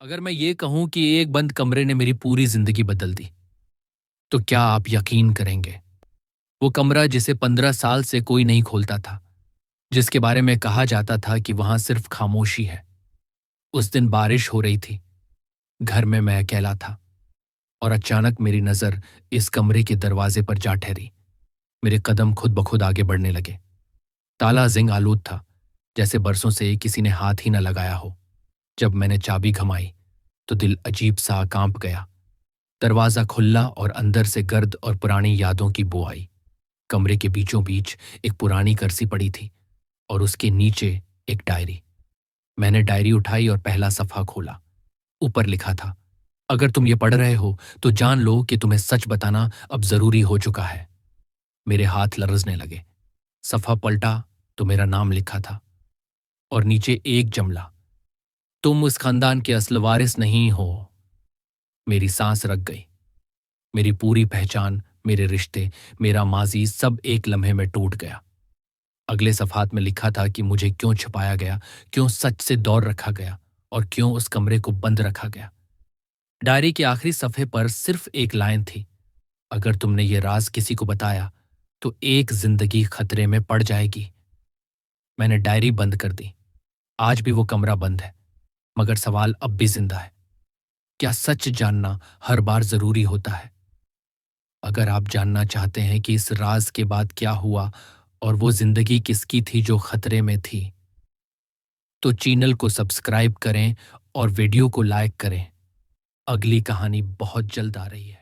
अगर मैं ये कहूं कि एक बंद कमरे ने मेरी पूरी जिंदगी बदल दी, तो क्या आप यकीन करेंगे? वो कमरा जिसे 15 साल से कोई नहीं खोलता था, जिसके बारे में कहा जाता था कि वहां सिर्फ खामोशी है। उस दिन बारिश हो रही थी, घर में मैं अकेला था, और अचानक मेरी नजर इस कमरे के दरवाजे पर जा ठहरी। मेरे कदम खुद ब खुद आगे बढ़ने लगे। ताला जिंग आलूद था, जैसे बरसों से किसी ने हाथ ही न लगाया हो। जब मैंने चाबी घमाई तो दिल अजीब सा कांप गया। दरवाजा खुल्ला और अंदर से गर्द और पुरानी यादों की बू आई। कमरे के बीचों बीच एक पुरानी कुर्सी पड़ी थी और उसके नीचे एक डायरी। मैंने डायरी उठाई और पहला सफ़ा खोला। ऊपर लिखा था, अगर तुम ये पढ़ रहे हो तो जान लो कि तुम्हें सच बताना अब जरूरी हो चुका है। मेरे हाथ लरजने लगे। सफ़ा पलटा तो मेरा नाम लिखा था और नीचे एक जमला, तुम उस खानदान के असल वारिस नहीं हो। मेरी सांस रक गई। मेरी पूरी पहचान, मेरे रिश्ते, मेरा माजी सब एक लम्हे में टूट गया। अगले सफ़ात में लिखा था कि मुझे क्यों छुपाया गया, क्यों सच से दौर रखा गया और क्यों उस कमरे को बंद रखा गया। डायरी के आखिरी सफ़े पर सिर्फ एक लाइन थी, अगर तुमने ये राज किसी को बताया तो एक जिंदगी खतरे में पड़ जाएगी। मैंने डायरी बंद कर दी। आज भी वो कमरा बंद है, मगर सवाल अब भी जिंदा है। क्या सच जानना हर बार जरूरी होता है? अगर आप जानना चाहते हैं कि इस राज के बाद क्या हुआ और वो जिंदगी किसकी थी जो खतरे में थी, तो चैनल को सब्सक्राइब करें और वीडियो को लाइक करें। अगली कहानी बहुत जल्द आ रही है।